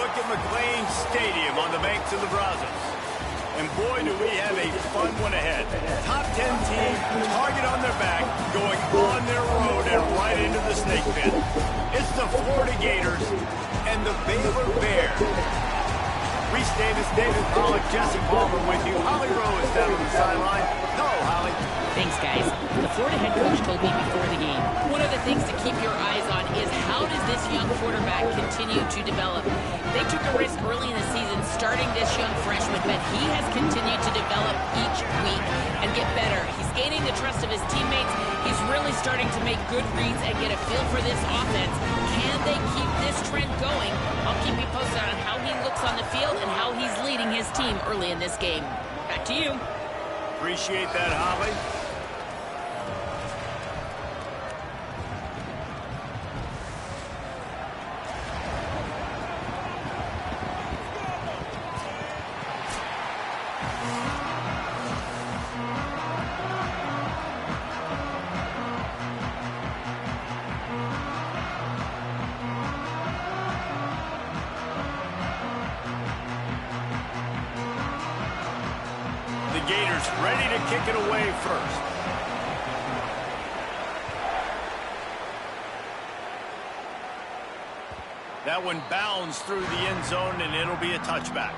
look at McLean Stadium on the banks of the Brazos. And boy, do we have a fun one ahead. Top 10 team, target on their back, going on their road and right into the snake pit. It's the Florida Gators and the Baylor Bears. Reese Davis, David Pollock, Jesse Palmer with you. Holly Rowe is down on the sideline. Hello, Holly. Thanks, guys. The Florida head coach told me before the game, one of the things to keep your eyes on is how does this young quarterback continue to develop? They took a risk early in the season starting this young freshman, but he has continued to develop each week and get better. He's gaining the trust of his teammates. He's really starting to make good reads and get a feel for this offense. Can they keep this trend going? I'll keep you posted on how he looks on the field and how he's leading his team early in this game. Back to you. Appreciate that, Holly. The Gators ready to kick it away first. That one bounds through the end zone, and it'll be a touchback.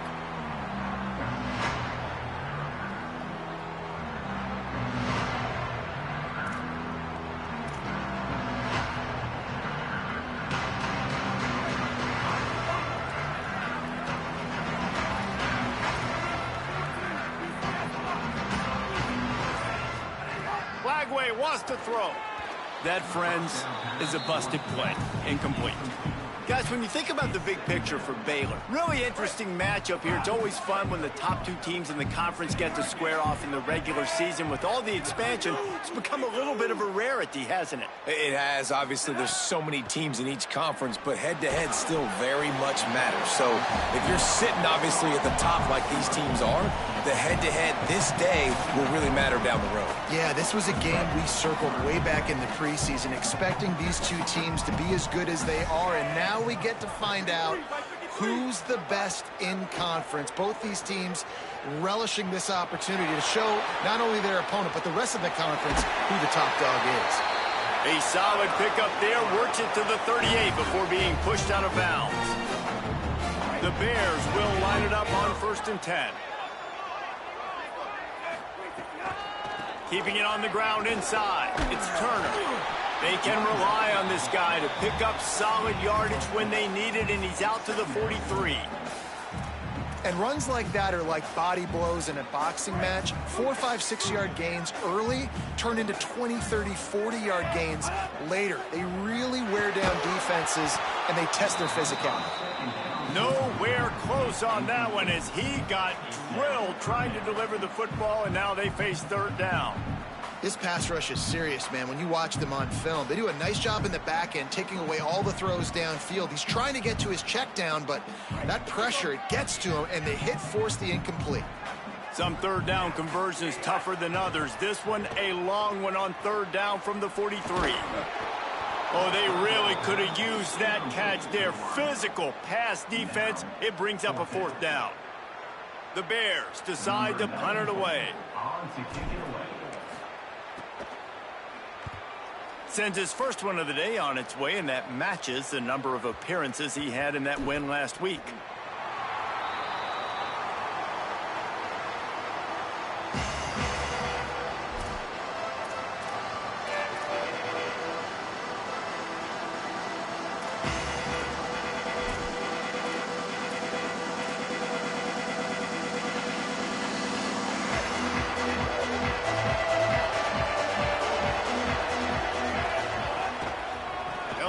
Flagway wants to throw. That, friends, is a busted play. Incomplete. Guys, when you think about the big picture for Baylor, really interesting matchup here. It's always fun when the top two teams in the conference get to square off in the regular season. With all the expansion, it's become a little bit of a rarity, hasn't it? It has. Obviously, there's so many teams in each conference, but head-to-head still very much matters. So if you're sitting, obviously, at the top like these teams are, the head-to-head this day will really matter down the road. Yeah, this was a game we circled way back in the preseason, expecting these two teams to be as good as they are, and now we get to find out who's the best in conference. Both these teams relishing this opportunity to show not only their opponent, but the rest of the conference who the top dog is. A solid pickup there, works it to the 38 before being pushed out of bounds. The Bears will line it up on 1st and 10. Keeping it on the ground inside. It's Turner. They can rely on this guy to pick up solid yardage when they need it, and he's out to the 43. And runs like that are like body blows in a boxing match. 4, 5, 6-yard gains early turn into 20, 30, 40-yard gains later. They really wear down defenses, and they test their physicality. Nowhere close on that one as he got drilled trying to deliver the football, and now they face 3rd down. This pass rush is serious, man. When you watch them on film, they do a nice job in the back end, taking away all the throws downfield. He's trying to get to his check down, but that pressure, it gets to him, and they force the incomplete. Some 3rd down conversions tougher than others. This one, a long one on 3rd down from the 43. Oh, they really could have used that catch there. Physical pass defense. It brings up a 4th down. The Bears decide to punt it away. Sends his first one of the day on its way, and that matches the number of appearances he had in that win last week.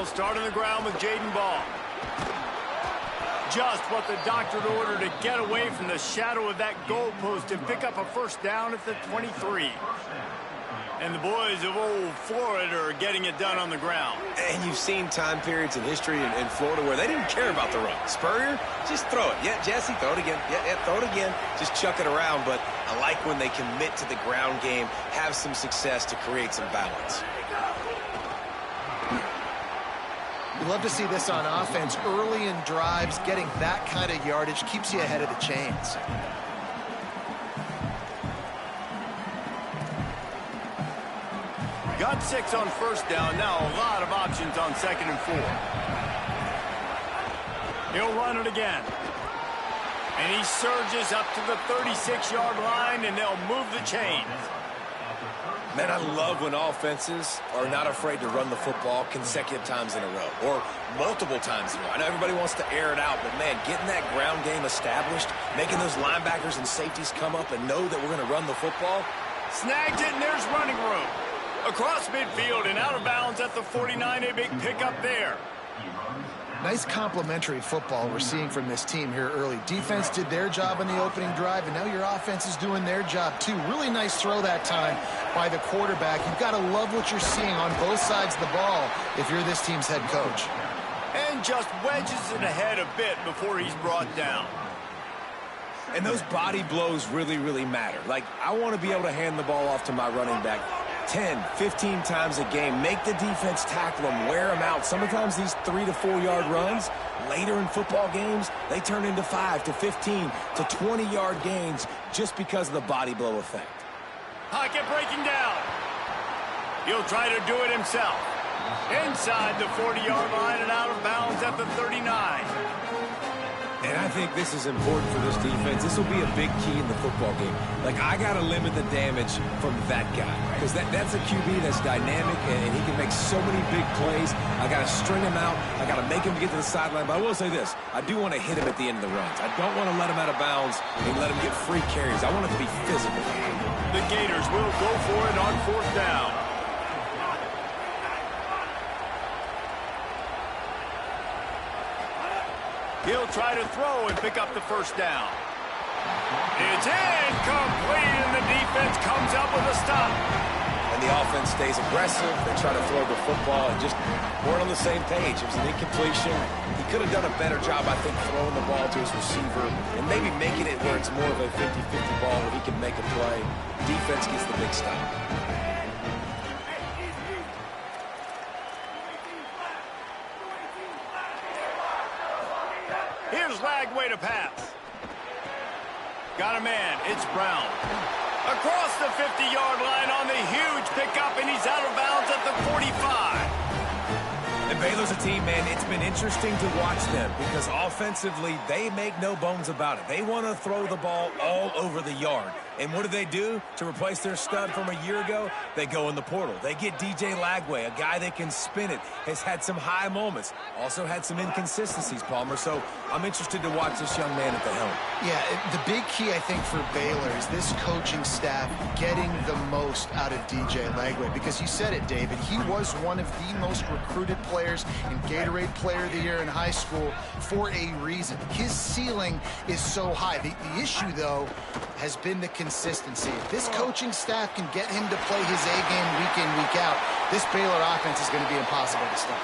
Start on the ground with Jaden Ball. Just what the doctor ordered to get away from the shadow of that goalpost and pick up a 1st down at the 23. And the boys of old Florida are getting it done on the ground. And you've seen time periods in history in Florida where they didn't care about the run. Spurrier, just throw it. Yeah, Jesse, throw it again. Yeah, throw it again. Just chuck it around. But I like when they commit to the ground game, have some success to create some balance. love to see this on offense. Early in drives, getting that kind of yardage keeps you ahead of the chains. Got 6 on first down. Now a lot of options on 2nd and 4. He'll run it again. And he surges up to the 36-yard line, and they'll move the chains. Man, I love when offenses are not afraid to run the football consecutive times in a row or multiple times in a row. I know everybody wants to air it out, but, man, getting that ground game established, making those linebackers and safeties come up and know that we're going to run the football. Snagged it, and there's running room. Across midfield and out of bounds at the 49, a big pickup there. Nice complementary football we're seeing from this team here early. Defense did their job on the opening drive, and now your offense is doing their job too. Really nice throw that time by the quarterback. You've got to love what you're seeing on both sides of the ball if you're this team's head coach. And just wedges it ahead a bit before he's brought down. And those body blows really, really matter. Like, I want to be able to hand the ball off to my running back 10, 15 times a game. Make the defense tackle them, wear them out. Sometimes these 3 to 4 yard runs, later in football games, they turn into 5 to 15 to 20 yard gains just because of the body blow effect. Pocket breaking down. He'll try to do it himself. Inside the 40-yard line and out of bounds at the 39. And I think this is important for this defense. This will be a big key in the football game. Like, I got to limit the damage from that guy because that's a QB that's dynamic and he can make so many big plays. I got to string him out. I got to make him get to the sideline. But I will say this. I do want to hit him at the end of the runs. I don't want to let him out of bounds and let him get free carries. I want it to be physical. The Gators will go for it on 4th down. He'll try to throw and pick up the 1st down. It's incomplete, and the defense comes up with a stop. And the offense stays aggressive. They try to throw the football and just weren't on the same page. It was an incompletion. He could have done a better job, I think, throwing the ball to his receiver and maybe making it where it's more of a 50-50 ball where he can make a play. Defense gets the big stop. Here's Lagway to pass. Got a man. It's Brown. Across the 50-yard line on the huge pickup, and he's out of bounds at the 45. And Baylor's a team, man, it's been interesting to watch them because offensively, they make no bones about it. They want to throw the ball all over the yard. And what do? To replace their stud from a year ago, they go in the portal. They get DJ Lagway, a guy that can spin it, has had some high moments, also had some inconsistencies, Palmer. So I'm interested to watch this young man at the helm. Yeah, the big key, I think, for Baylor is this coaching staff getting the most out of DJ Lagway. Because you said it, David, he was one of the most recruited players in Gatorade Player of the Year in high school for a reason. His ceiling is so high. The issue, though, has been the consistency. If this coaching staff can get him to play his A-game week in, week out, this Baylor offense is going to be impossible to stop.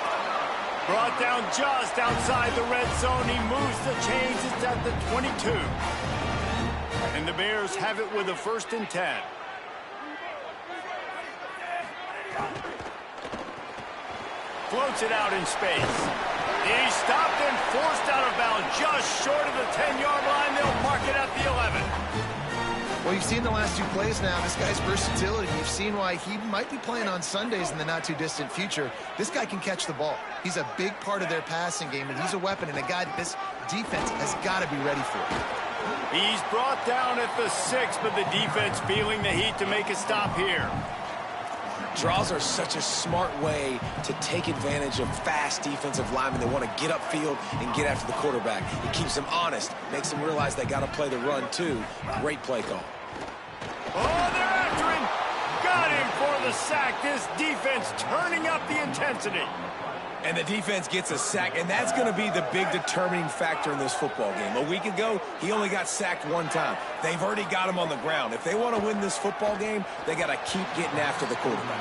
Brought down just outside the red zone. He moves the chains. It's at the 22. And the Bears have it with a 1st and 10. Floats it out in space. He's stopped and forced out of bounds just short of the 10-yard line. They'll mark it at the 11. Well, you've seen the last 2 plays now. This guy's versatility. You've seen why he might be playing on Sundays in the not-too-distant future. This guy can catch the ball. He's a big part of their passing game, and he's a weapon and a guy that this defense has got to be ready for. He's brought down at the 6, but the defense feeling the heat to make a stop here. Draws are such a smart way to take advantage of fast defensive linemen that want to get upfield and get after the quarterback. It keeps them honest, makes them realize they got to play the run too. Great play call. Oh, they're after him. Got him for the sack. This defense turning up the intensity. And the defense gets a sack, and that's going to be the big determining factor in this football game. A week ago, he only got sacked 1 time. They've already got him on the ground. If they want to win this football game, they got to keep getting after the quarterback.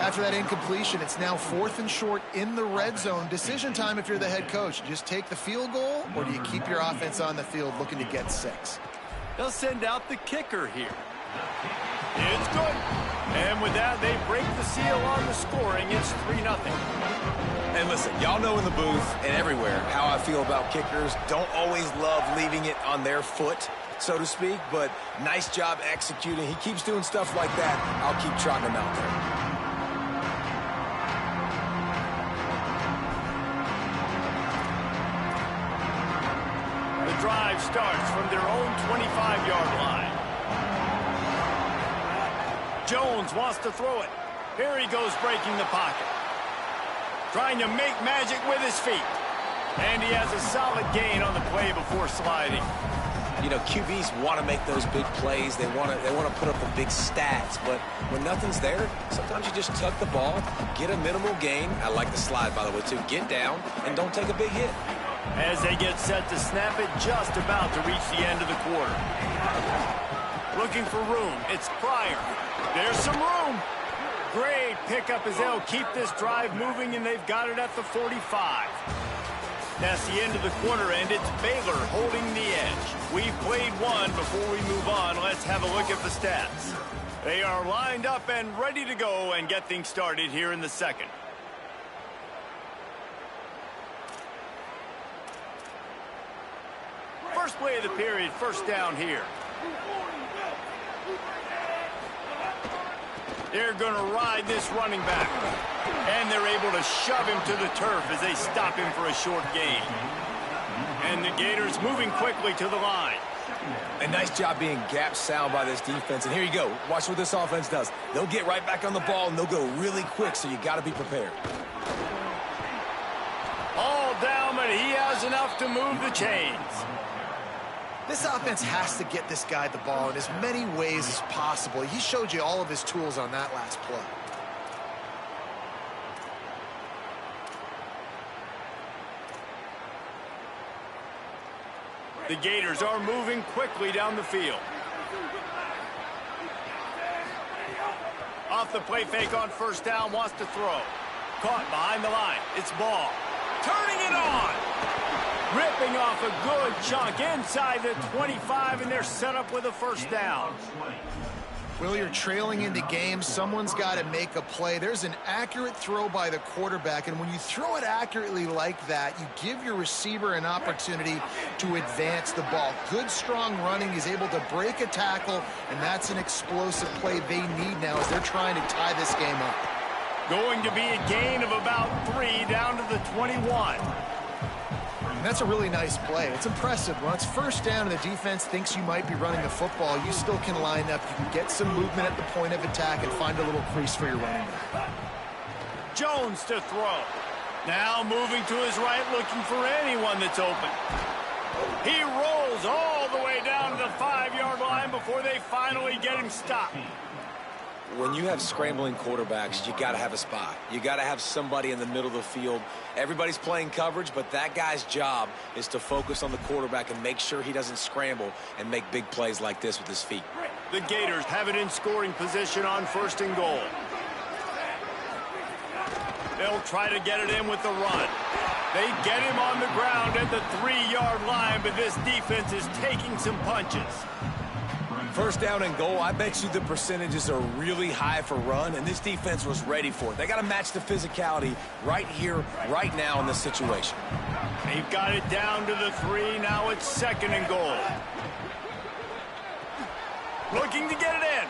After that incompletion, it's now 4th and short in the red zone. Decision time if you're the head coach. Just take the field goal, or do you keep your offense on the field looking to get 6? They'll send out the kicker here. It's good. And with that, they break the seal on the scoring. It's 3-0. And listen, y'all know in the booth and everywhere how I feel about kickers. Don't always love leaving it on their foot, so to speak, but nice job executing. He keeps doing stuff like that. I'll keep trotting him out there. The drive starts from their own 25-yard line. Jones wants to throw it. Here he goes breaking the pocket. Trying to make magic with his feet. And he has a solid gain on the play before sliding. You know, QBs want to make those big plays. They want to put up the big stats. But when nothing's there, sometimes you just tuck the ball, get a minimal gain. I like the slide, by the way, too. Get down and don't take a big hit. As they get set to snap it, just about to reach the end of the quarter. Looking for room. It's Pryor. There's some room. Great pickup as they'll keep this drive moving, and they've got it at the 45. That's the end of the quarter, and it's Baylor holding the edge. We've played one. Before we move on, let's have a look at the stats. They are lined up and ready to go and get things started here in the second. First play of the period, first down here. They're going to ride this running back. And they're able to shove him to the turf as they stop him for a short gain. And the Gators moving quickly to the line. A nice job being gap sound by this defense. And here you go. Watch what this offense does. They'll get right back on the ball, and they'll go really quick, so you got to be prepared. All down, but he has enough to move the chains. This offense has to get this guy the ball in as many ways as possible. He showed you all of his tools on that last play. The Gators are moving quickly down the field. Off the play fake on first down, wants to throw. Caught behind the line. It's Ball. Turning it on. Ripping off a good chunk inside the 25, and they're set up with a first down. Well, you're trailing into games. Someone's got to make a play. There's an accurate throw by the quarterback, and when you throw it accurately like that, you give your receiver an opportunity to advance the ball. Good, strong running. He's able to break a tackle, and that's an explosive play they need now as they're trying to tie this game up. Going to be a gain of about 3 down to the 21. And that's a really nice play. It's impressive. When it's first down and the defense thinks you might be running the football, you still can line up. You can get some movement at the point of attack and find a little crease for your running back. Jones to throw. Now moving to his right, looking for anyone that's open. He rolls all the way down to the 5-yard line before they finally get him stopped. When you have scrambling quarterbacks, you got to have a spot. You got to have somebody in the middle of the field. Everybody's playing coverage, but that guy's job is to focus on the quarterback and make sure he doesn't scramble and make big plays like this with his feet. The Gators have it in scoring position on first and goal. They'll try to get it in with the run. They get him on the ground at the 3-yard line, but this defense is taking some punches. First down and goal, I bet you the percentages are really high for run, and this defense was ready for it. They got to match the physicality right here, right now in this situation. They've got it down to the 3. Now it's second and goal. Looking to get it in.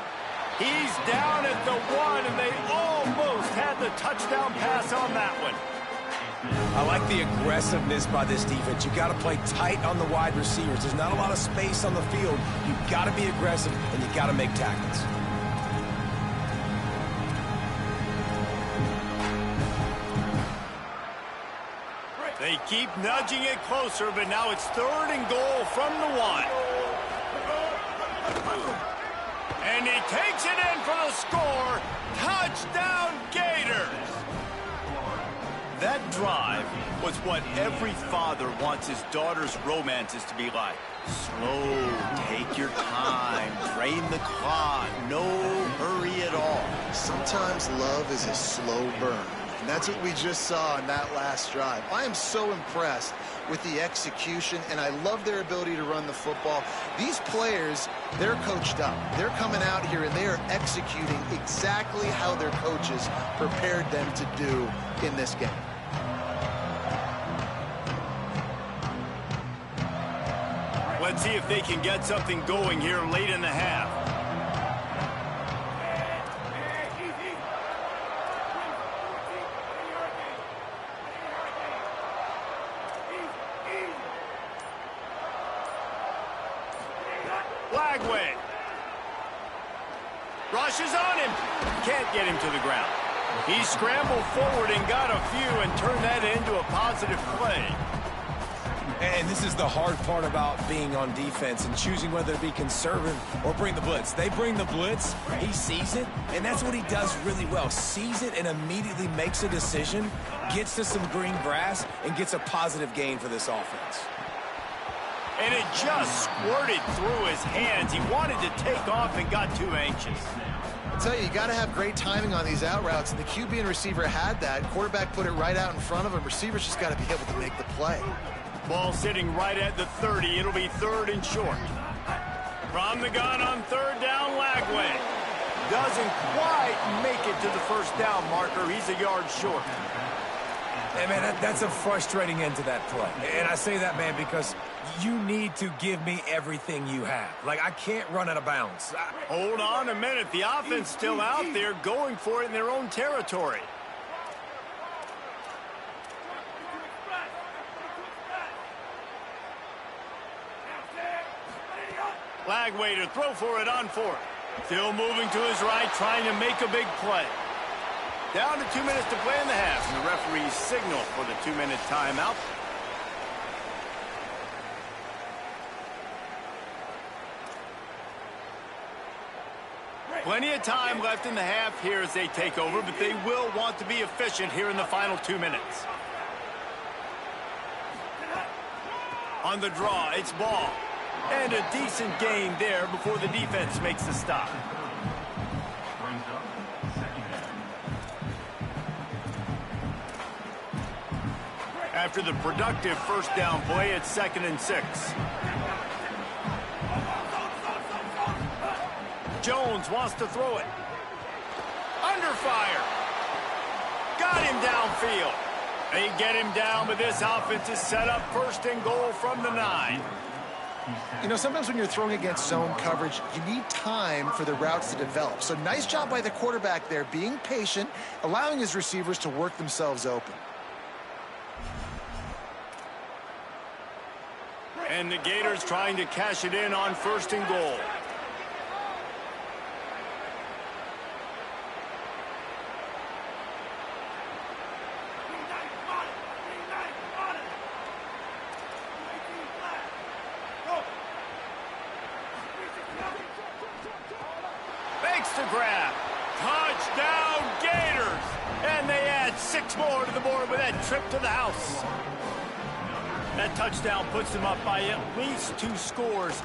He's down at the 1, and they almost had the touchdown pass on that one. I like the aggressiveness by this defense. You've got to play tight on the wide receivers. There's not a lot of space on the field. You've got to be aggressive, and you've got to make tackles. They keep nudging it closer, but now it's third and goal from the 1. And he takes it in for the score. Touchdown, Gators! That drive was what every father wants his daughter's romances to be like. Slow, take your time, drain the clock, no hurry at all. Sometimes love is a slow burn. And that's what we just saw in that last drive. I am so impressed with the execution, and I love their ability to run the football. These players, they're coached up. They're coming out here, and they are executing exactly how their coaches prepared them to do in this game. Let's see if they can get something going here late in the half. Flagway. Rushes on him. Can't get him to the ground. He scrambled forward and got a few and turned that into a positive play. And this is the hard part about being on defense and choosing whether to be conservative or bring the blitz. They bring the blitz, he sees it, and that's what he does really well. Sees it and immediately makes a decision, gets to some green grass, and gets a positive gain for this offense. And it just squirted through his hands. He wanted to take off and got too anxious. I tell you got to have great timing on these out routes, and the QB and receiver had that. Quarterback put it right out in front of him. Receivers just got to be able to make the play. Ball sitting right at the 30. It'll be 3rd and short. From the gun on 3rd down, Lagway. Doesn't quite make it to the first down marker. He's a yard short. Hey, man, that's a frustrating end to that play. And I say that, man, because you need to give me everything you have. Like, I can't run out of bounds. Hold on a minute. The offense still out there going for it in their own territory. Lagway to throw for it on 4th. Still moving to his right, trying to make a big play. Down to 2 minutes to play in the half, and the referee's signal for the 2-minute timeout. Plenty of time left in the half here as they take over, but they will want to be efficient here in the final 2 minutes. On the draw, it's Ball. And a decent gain there before the defense makes the stop. After the productive first down play, it's 2nd and 6. Jones wants to throw it. Under fire. Got him downfield. They get him down, but this offense is set up 1st and goal from the 9. You know, sometimes when you're throwing against zone coverage, you need time for the routes to develop. So nice job by the quarterback there, being patient, allowing his receivers to work themselves open. And the Gators trying to cash it in on 1st and goal. To grab. Touchdown, Gators! And they add 6 more to the board with that trip to the house. That touchdown puts them up by at least 2 scores.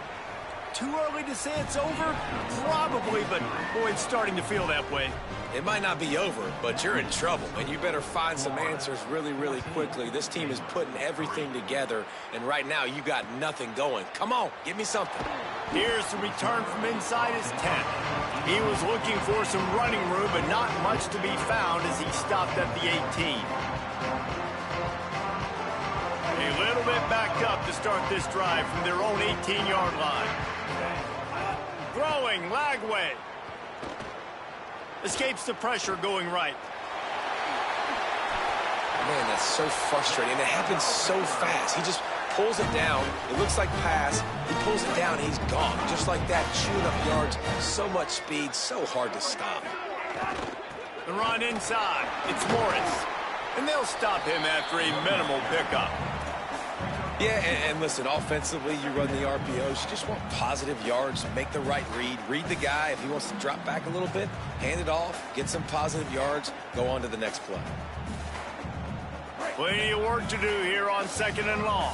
Too early to say it's over? Probably, but boy, it's starting to feel that way. It might not be over, but you're in trouble, and you better find some answers really, really quickly. This team is putting everything together, and right now you got nothing going. Come on, give me something. Here's the return from inside his 10. He was looking for some running room, but not much to be found as he stopped at the 18. A little bit backed up to start this drive from their own 18-yard line. Throwing, Lagway. Escapes the pressure going right. Man, that's so frustrating. And it happens so fast. He just pulls it down. It looks like pass. He pulls it down, and he's gone. Just like that, chewing up yards. So much speed, so hard to stop. The run inside. It's Morris. And they'll stop him after a minimal pickup. Yeah, and listen, offensively, you run the RPOs. You just want positive yards, make the right read. Read the guy. If he wants to drop back a little bit, hand it off, get some positive yards, go on to the next play. Plenty of work to do here on 2nd and long.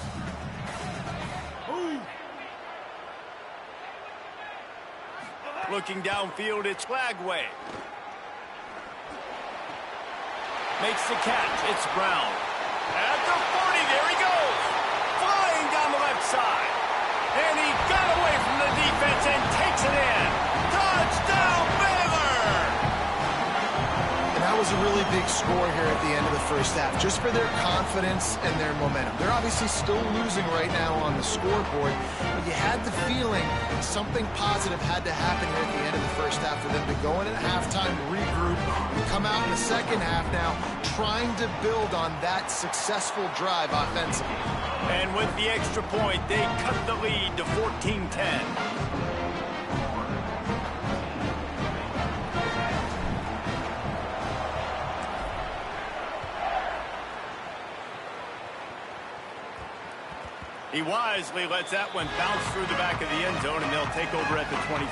Looking downfield, it's Flagway. Makes the catch. It's Brown. At the 40, there he goes. Flying down the left side. And he got away from the defense and takes it in. Touchdown, Baylor! And that was was a really big score here at the end of the first half, just for their confidence and their momentum. They're obviously still losing right now on the scoreboard, but you had the feeling something positive had to happen here at the end of the first half for them to go in at halftime, regroup, and come out in the second half now trying to build on that successful drive offensively. And with the extra point, they cut the lead to 14-10. He wisely lets that one bounce through the back of the end zone, and they'll take over at the 25.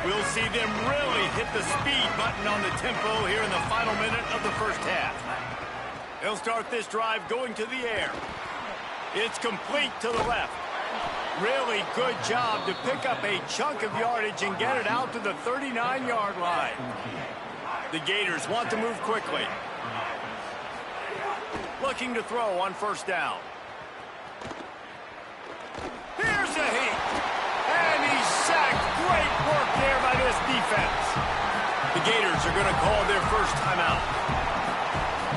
We'll see them really hit the speed button on the tempo here in the final minute of the first half. They'll start this drive going to the air. It's complete to the left. Really good job to pick up a chunk of yardage and get it out to the 39-yard line. The Gators want to move quickly. Looking to throw on first down. Here's a heat. And he's sacked. Great work there by this defense. The Gators are going to call their first timeout.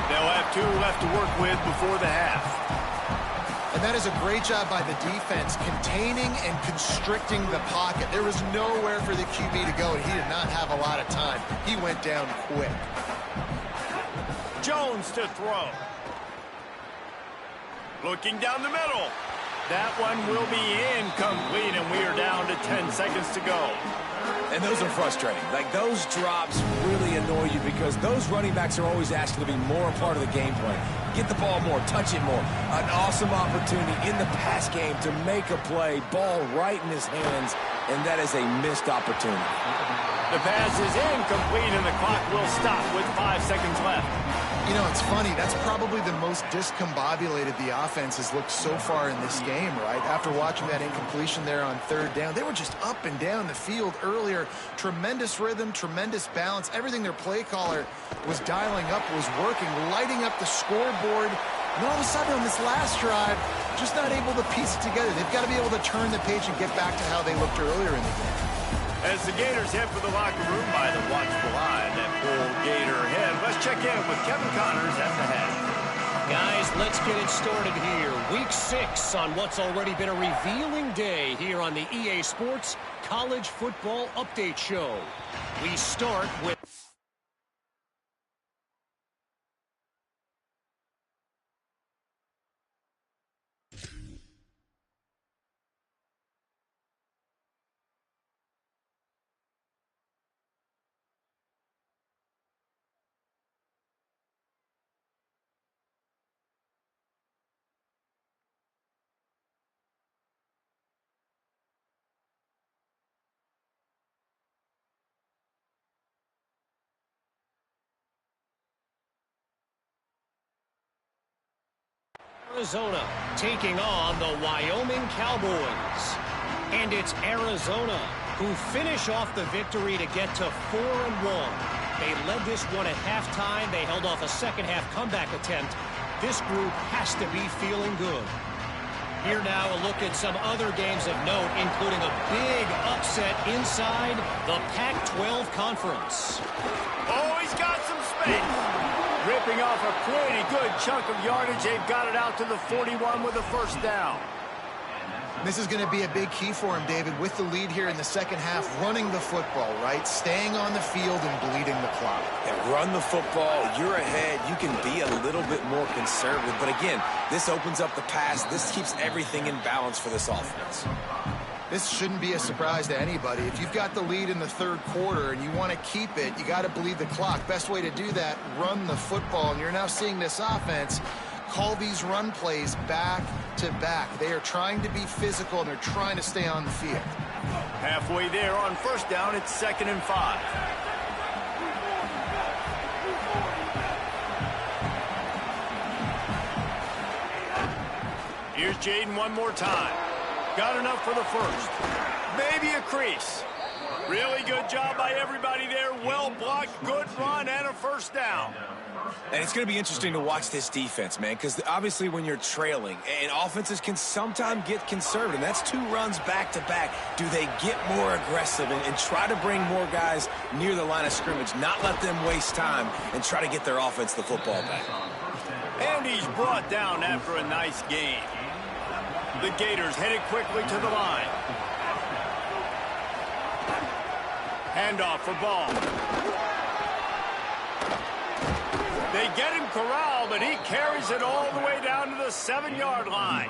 They'll have 2 left to work with before the half. And that is a great job by the defense, containing and constricting the pocket. There was nowhere for the QB to go, and he did not have a lot of time. He went down quick. Jones to throw. Looking down the middle. That one will be incomplete, and we are down to 10 seconds to go. And those are frustrating. Like, those drops really annoy you because those running backs are always asking to be more a part of the game plan. Get the ball more, touch it more. An awesome opportunity in the pass game to make a play, ball right in his hands, and that is a missed opportunity. The pass is incomplete, and the clock will stop with 5 seconds left. You know, it's funny. That's probably the most discombobulated the offense has looked so far in this game, right? After watching that incompletion there on third down, they were just up and down the field earlier. Tremendous rhythm, tremendous balance. Everything their play caller was dialing up was working, lighting up the scoreboard. And all of a sudden on this last drive, just not able to piece it together. They've got to be able to turn the page and get back to how they looked earlier in the game. As the Gators head for the locker room by the watchful eye, that full Gator head. Let's check in with Kevin Connors at the head. Guys, let's get it started here. Week 6 on what's already been a revealing day here on the EA Sports College Football Update Show. We start with... Arizona taking on the Wyoming Cowboys. And it's Arizona who finish off the victory to get to 4-1. They led this one at halftime. They held off a second-half comeback attempt. This group has to be feeling good. Here now a look at some other games of note, including a big upset inside the Pac-12 Conference. Oh, he's got some space. Ripping off a pretty good chunk of yardage. They've got it out to the 41 with a first down. This is going to be a big key for him, David, with the lead here in the second half, running the football, right? Staying on the field and bleeding the clock. And run the football. You're ahead. You can be a little bit more conservative. But again, this opens up the pass. This keeps everything in balance for this offense. This shouldn't be a surprise to anybody. If you've got the lead in the third quarter and you want to keep it, you got to bleed the clock. Best way to do that, run the football. And you're now seeing this offense call these run plays back to back. They are trying to be physical, and they're trying to stay on the field. Halfway there on first down, it's 2nd and 5. Here's Jaden one more time. Got enough for the first. Maybe a crease. Really good job by everybody there. Well blocked, good run, and a first down. And it's going to be interesting to watch this defense, man, because obviously when you're trailing, and offenses can sometimes get conservative, and that's 2 runs back-to-back. Do they get more aggressive and try to bring more guys near the line of scrimmage, not let them waste time, and try to get their offense the football back? And he's brought down after a nice gain. The Gators headed quickly to the line. Handoff for Ball. They get him corralled, but he carries it all the way down to the 7-yard line.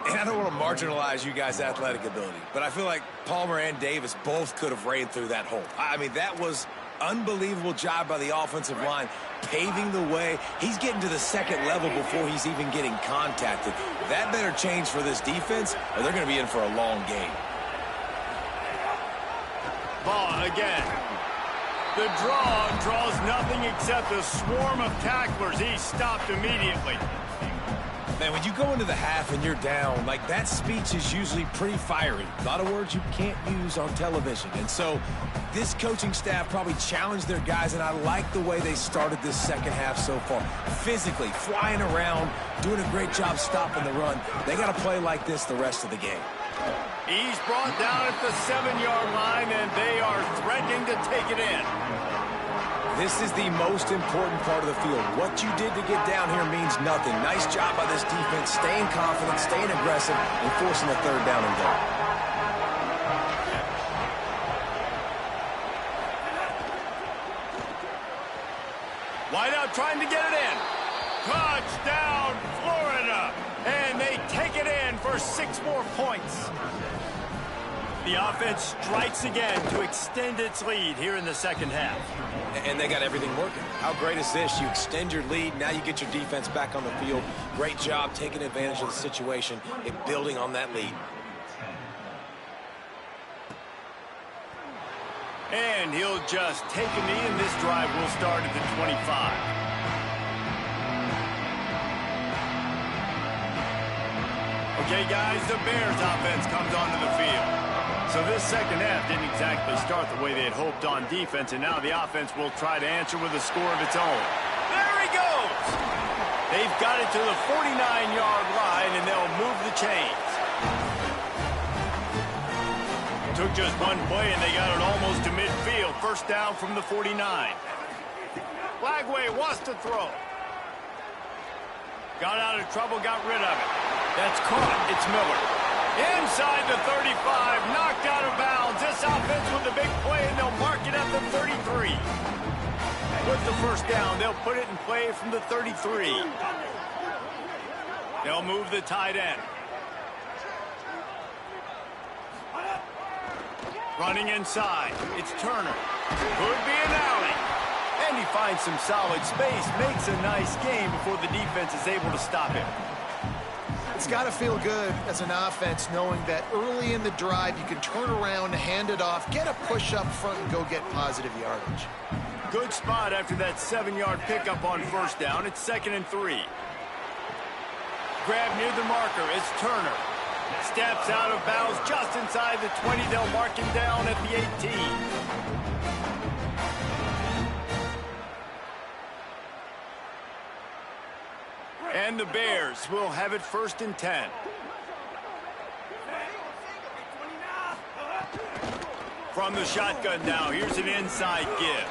And I don't want to marginalize you guys' athletic ability, but I feel like Palmer and Davis both could have ran through that hole. I mean, that was unbelievable job by the offensive line, paving the way. He's getting to the second level before he's even getting contacted. That better change for this defense, or they're going to be in for a long game. Ball again. The draw draws nothing except a swarm of tacklers. He's stopped immediately. Man, when you go into the half and you're down, like, that speech is usually pretty fiery. A lot of words you can't use on television. And so this coaching staff probably challenged their guys, and I like the way they started this second half so far. Physically, flying around, doing a great job stopping the run. They got to play like this the rest of the game. He's brought down at the 7-yard line, and they are threatening to take it in. This is the most important part of the field. What you did to get down here means nothing. Nice job by this defense, staying confident, staying aggressive, and forcing a 3rd down and goal. Wideout trying to get it in. Touchdown, Florida. And they take it in for 6 more points. The offense strikes again to extend its lead here in the second half. And they got everything working. How great is this? You extend your lead, now you get your defense back on the field. Great job taking advantage of the situation and building on that lead. And he'll just take a knee, and this drive will start at the 25. Okay, guys, the Bears offense comes onto the field. So this second half didn't exactly start the way they had hoped on defense, and now the offense will try to answer with a score of its own. There he goes! They've got it to the 49-yard line, and they'll move the chains. Took just one play, and they got it almost to midfield. First down from the 49. Flagway wants to throw. Got out of trouble, got rid of it. That's caught. It's Miller. Inside the 35, knocked out of bounds. This offense with a big play, and they'll mark it at the 33. With the first down, they'll put it in play from the 33. They'll move the tight end. Running inside, it's Turner. Could be an alley. And he finds some solid space, makes a nice game before the defense is able to stop him. It's got to feel good as an offense knowing that early in the drive you can turn around, hand it off, get a push up front, and go get positive yardage. Good spot after that 7-yard pickup on first down. It's 2nd and 3. Grab near the marker. It's Turner. Steps out of bounds just inside the 20. They'll mark him down at the 18. And the Bears will have it 1st and 10. From the shotgun now, here's an inside give.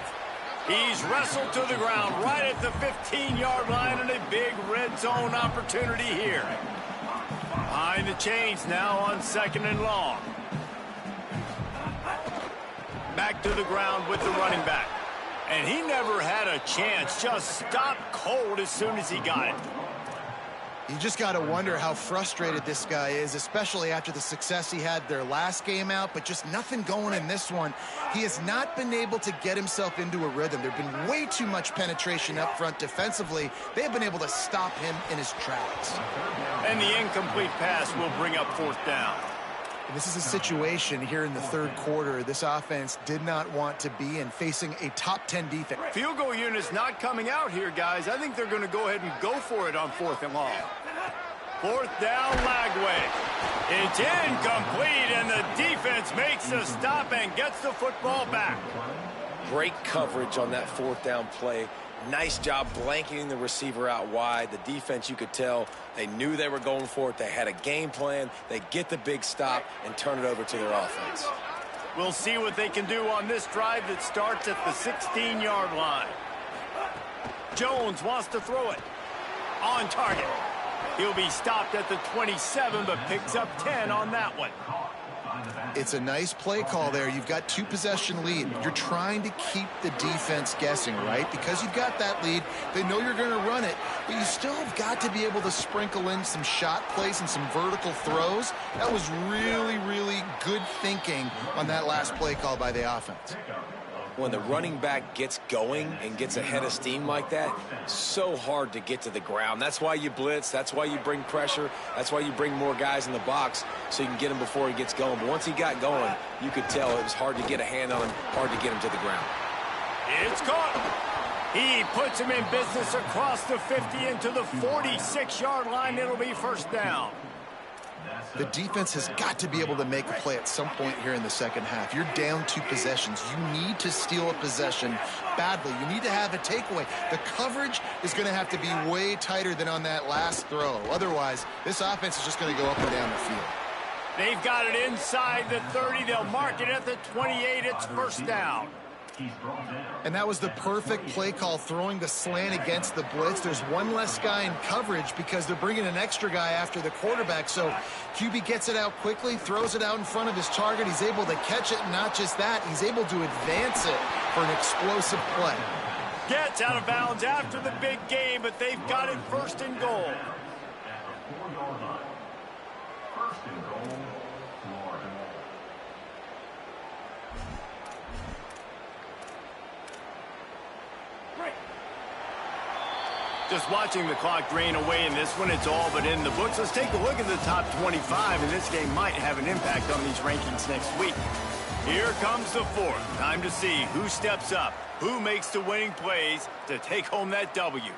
He's wrestled to the ground right at the 15-yard line, and a big red zone opportunity here. Behind the chains now on 2nd and long. Back to the ground with the running back. And he never had a chance, just stopped cold as soon as he got it. You just got to wonder how frustrated this guy is, especially after the success he had their last game out, but just nothing going in this one. He has not been able to get himself into a rhythm. There's been way too much penetration up front defensively. They have been able to stop him in his tracks. And the incomplete pass will bring up 4th down. This is a situation here in the 3rd quarter this offense did not want to be in, facing a top 10 defense. Field goal unit's not coming out here, guys. I think they're going to go ahead and go for it on 4th and long. 4th down, Lagway. It's incomplete, and the defense makes a stop and gets the football back. Great coverage on that fourth down play. Nice job blanketing the receiver out wide. The defense, you could tell, they knew they were going for it. They had a game plan. They get the big stop and turn it over to their offense. We'll see what they can do on this drive that starts at the 16-yard line. Jones wants to throw it. On target. He'll be stopped at the 27, but picks up 10 on that one. It's a nice play call there. You've got 2-possession lead. You're trying to keep the defense guessing, right? Because you've got that lead, they know you're going to run it, but you still have got to be able to sprinkle in some shot plays and some vertical throws. That was really, really good thinking on that last play call by the offense. When the running back gets going and gets ahead of steam like that, so hard to get to the ground. That's why you blitz. That's why you bring pressure. That's why you bring more guys in the box so you can get him before he gets going. But once he got going, you could tell it was hard to get a hand on him, hard to get him to the ground. It's caught. He puts him in business across the 50 into the 46-yard line. It'll be first down. The defense has got to be able to make a play at some point here in the second half. You're down 2 possessions. You need to steal a possession badly. You need to have a takeaway. The coverage is going to have to be way tighter than on that last throw. Otherwise, this offense is just going to go up and down the field. They've got it inside the 30. They'll mark it at the 28. It's first down. And that was the perfect play call, throwing the slant against the blitz. There's one less guy in coverage because they're bringing an extra guy after the quarterback. So QB gets it out quickly, throws it out in front of his target. He's able to catch it, and not just that, he's able to advance it for an explosive play. Gets out of bounds after the big game, but they've got it first and goal. Just watching the clock drain away in this one, it's all but in the books. Let's take a look at the top 25, and this game might have an impact on these rankings next week. Here comes the fourth. Time to see who steps up, who makes the winning plays to take home that W.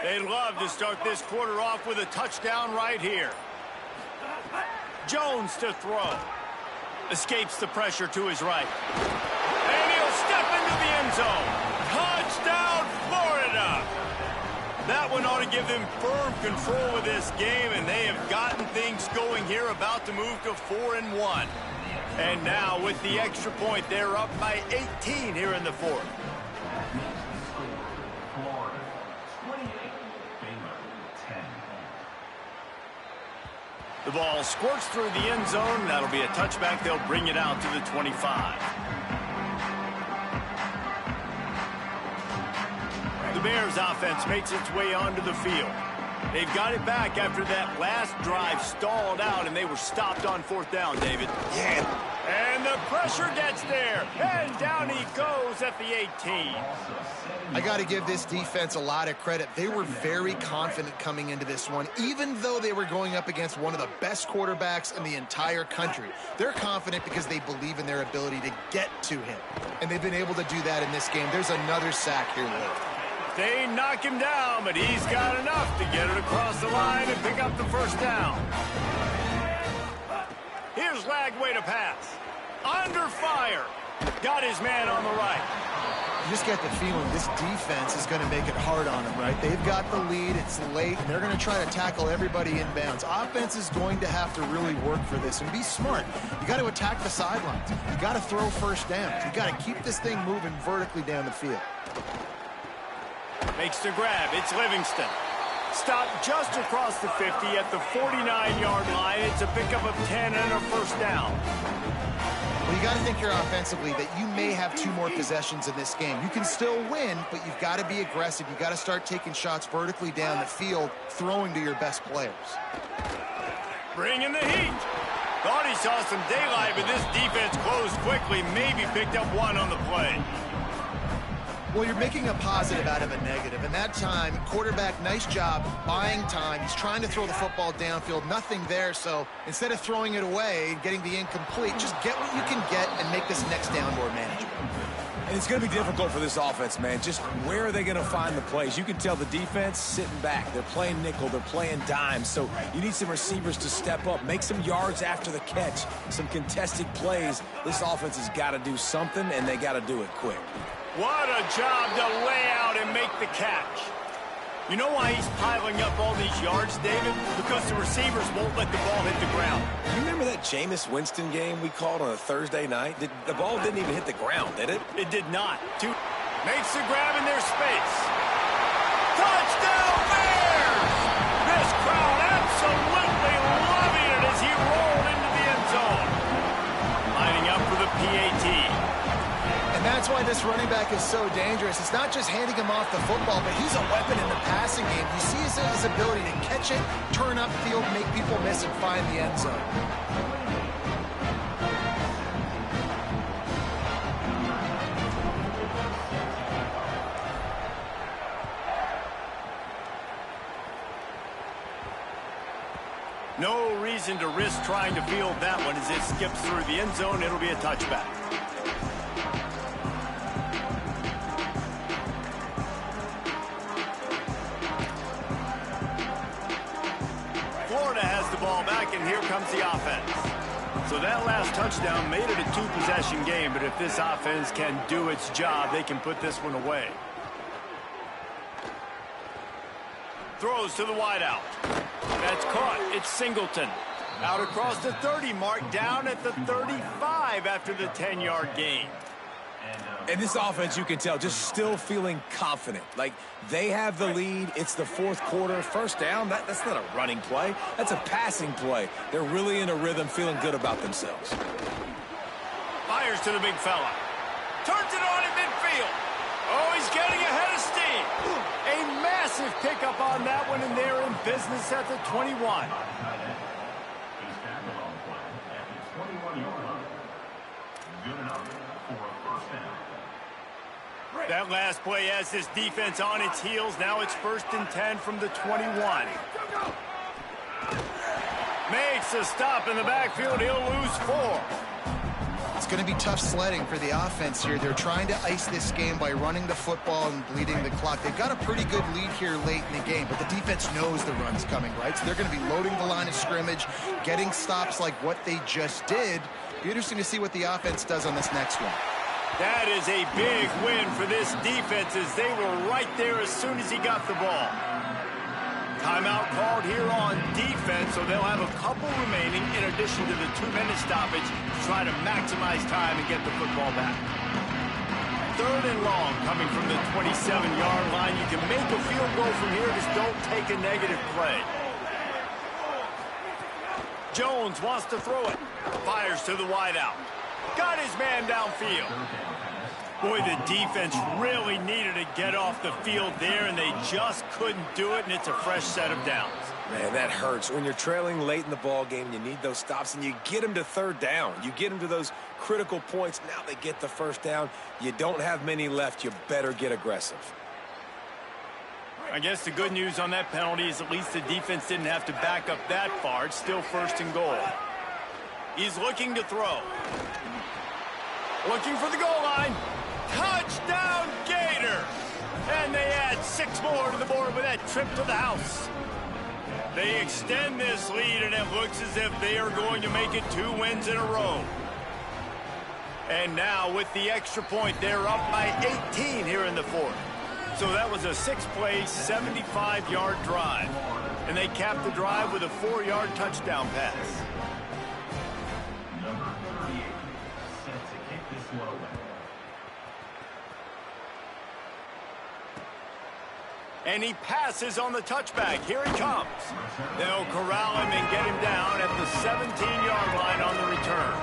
They'd love to start this quarter off with a touchdown right here. Jones to throw. Escapes the pressure to his right. And he'll step into the end zone. Touchdown, Florida! That one ought to give them firm control of this game, and they have gotten things going here, about to move to 4-1. And now, with the extra point, they're up by 18 here in the fourth. The ball squirts through the end zone. That'll be a touchback. They'll bring it out to the 25. The Bears offense makes its way onto the field. They've got it back after that last drive stalled out, and they were stopped on fourth down, David. Yeah. And the pressure gets there. And down he goes at the 18. I got to give this defense a lot of credit. They were very confident coming into this one, even though they were going up against one of the best quarterbacks in the entire country. They're confident because they believe in their ability to get to him, and they've been able to do that in this game. There's another sack here late. They knock him down, but he's got enough to get it across the line and pick up the first down. Here's Lagway to pass. Under fire. Got his man on the right. You just get the feeling this defense is going to make it hard on them, right? They've got the lead, it's late, and they're going to try to tackle everybody inbounds. Offense is going to have to really work for this and be smart. You got to attack the sidelines. You got to throw first downs. You got to keep this thing moving vertically down the field. Makes the grab. It's Livingston. Stopped just across the 50 at the 49-yard line. It's a pickup of 10 and a first down. Well, you got to think here offensively that you may have 2 more possessions in this game. You can still win, but you've got to be aggressive. You've got to start taking shots vertically down the field, throwing to your best players. Bringing the heat. Thought he saw some daylight, but this defense closed quickly. Maybe picked up 1 on the play. Well, you're making a positive out of a negative. And that time, quarterback, nice job buying time. He's trying to throw the football downfield. Nothing there. So instead of throwing it away and getting the incomplete, just get what you can get and make this next down more manageable. And it's going to be difficult for this offense, man. Just where are they going to find the plays? You can tell the defense sitting back. They're playing nickel. They're playing dime. So you need some receivers to step up, make some yards after the catch, some contested plays. This offense has got to do something, and they got to do it quick. What a job to lay out and make the catch. You know why he's piling up all these yards, David? Because the receivers won't let the ball hit the ground. You remember that Jameis Winston game we called on a Thursday night? The ball didn't even hit the ground, did it? It did not. Makes the grab in their space. Touchdown Bears! This crowd absolutely loving it as he rolled into the end zone. Lining up for the PAT. And that's why this running back is so dangerous. It's not just handing him off the football, but he's a weapon in the passing game. You see his ability to catch it, turn upfield, make people miss, and find the end zone. No reason to risk trying to field that one as it skips through the end zone. It'll be a touchback. Florida has the ball back, and here comes the offense. So that last touchdown made it a two-possession game, but if this offense can do its job, they can put this one away. Throws to the wideout. That's caught. It's Singleton. Out across the 30 mark, down at the 35 after the 10-yard gain. And this offense, you can tell, just still feeling confident. Like, they have the lead. It's the fourth quarter. First down, that's not a running play. That's a passing play. They're really in a rhythm, feeling good about themselves. Fires to the big fella. Turns it on in midfield. Oh, he's getting ahead of steam. A massive pickup on that one, and they're in business at the 21. That last play has this defense on its heels. Now it's 1st and 10 from the 21. Makes a stop in the backfield. He'll lose 4. It's going to be tough sledding for the offense here. They're trying to ice this game by running the football and bleeding the clock. They've got a pretty good lead here late in the game, but the defense knows the run's coming, right? So they're going to be loading the line of scrimmage, getting stops like what they just did. Be interesting to see what the offense does on this next one. That is a big win for this defense as they were right there as soon as he got the ball. Timeout called here on defense, so they'll have a couple remaining in addition to the 2-minute stoppage to try to maximize time and get the football back. 3rd and long coming from the 27-yard line. You can make a field goal from here, just don't take a negative play. Jones wants to throw it. Fires to the wideout. Got his man downfield. Boy, the defense really needed to get off the field there, and they just couldn't do it, and it's a fresh set of downs. Man, that hurts. When you're trailing late in the ball game, you need those stops, and you get them to 3rd down. You get them to those critical points. Now they get the 1st down. You don't have many left. You better get aggressive. I guess the good news on that penalty is at least the defense didn't have to back up that far. It's still 1st and goal. He's looking to throw. Looking for the goal line. Touchdown, Gators! And they add 6 more to the board with that trip to the house. They extend this lead, and it looks as if they are going to make it 2 wins in a row. And now, with the extra point, they're up by 18 here in the 4th. So that was a 6-play, 75-yard drive. And they capped the drive with a 4-yard touchdown pass. Number 38 set to kick this one away. And he passes on the touchback. Here he comes. They'll corral him and get him down at the 17-yard line on the return.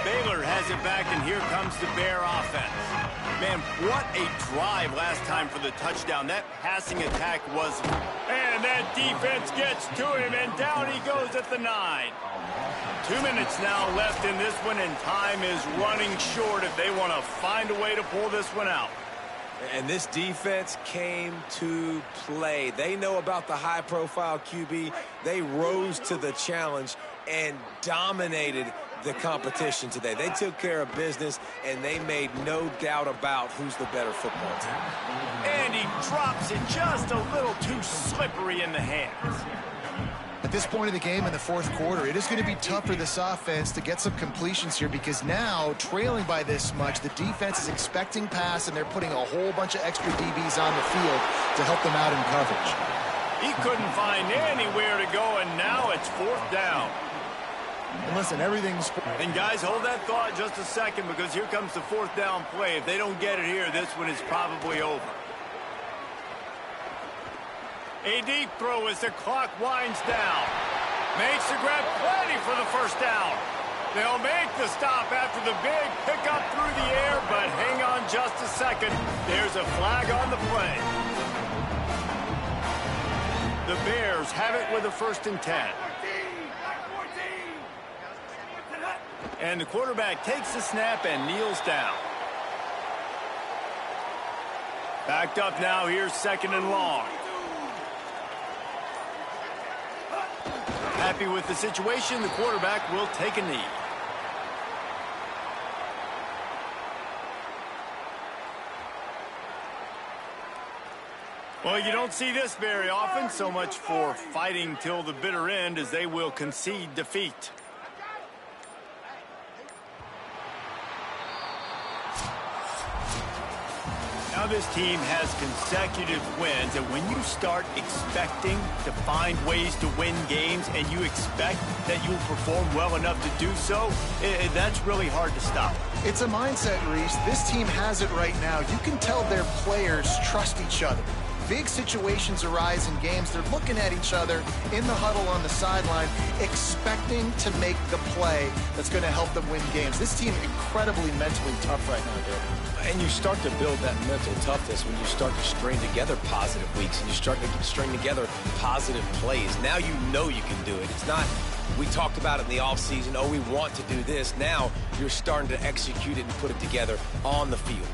Baylor has it back, and here comes the Bear offense. Man, what a drive last time for the touchdown. That passing attack was... And that defense gets to him, and down he goes at the 9. 2 minutes now left in this one, and time is running short if they want to find a way to pull this one out. And this defense came to play. They know about the high-profile QB. They rose to the challenge and dominated the competition today. They took care of business, and they made no doubt about who's the better football team. And he drops it just a little too slippery in the hands. At this point of the game in the fourth quarter, it is going to be tough for this offense to get some completions here because now, trailing by this much, the defense is expecting pass, and they're putting a whole bunch of extra DBs on the field to help them out in coverage. He couldn't find anywhere to go, and now it's 4th down. And listen, everything's... And guys, hold that thought just a second, because here comes the 4th down play. If they don't get it here, this one is probably over. A deep throw as the clock winds down. Makes the grab, plenty for the 1st down. They'll make the stop after the big pickup through the air, but hang on just a second. There's a flag on the play. The Bears have it with a 1st and 10. And the quarterback takes the snap and kneels down. Backed up now, here's 2nd and long. Happy with the situation, the quarterback will take a knee. Well, you don't see this very often. So much for fighting till the bitter end, as they will concede defeat. Now this team has consecutive wins, and when you start expecting to find ways to win games and you expect that you'll perform well enough to do so, that's really hard to stop. It's a mindset, Reese. This team has it right now. You can tell their players trust each other. Big situations arise in games. They're looking at each other in the huddle on the sideline, expecting to make the play that's going to help them win games. This team incredibly mentally tough right now, dude. And you start to build that mental toughness when you start to string together positive weeks and you start to string together positive plays. Now you know you can do it. It's not, we talked about it in the offseason, oh, we want to do this. Now you're starting to execute it and put it together on the field.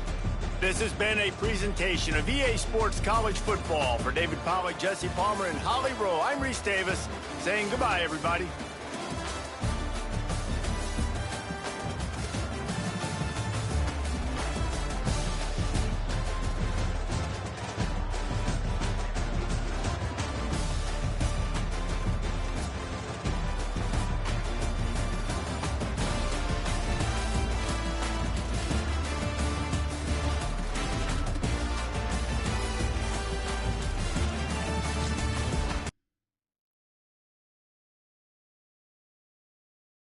This has been a presentation of EA Sports College Football. For David Pollack, Jesse Palmer, and Holly Rowe, I'm Reese Davis saying goodbye, everybody.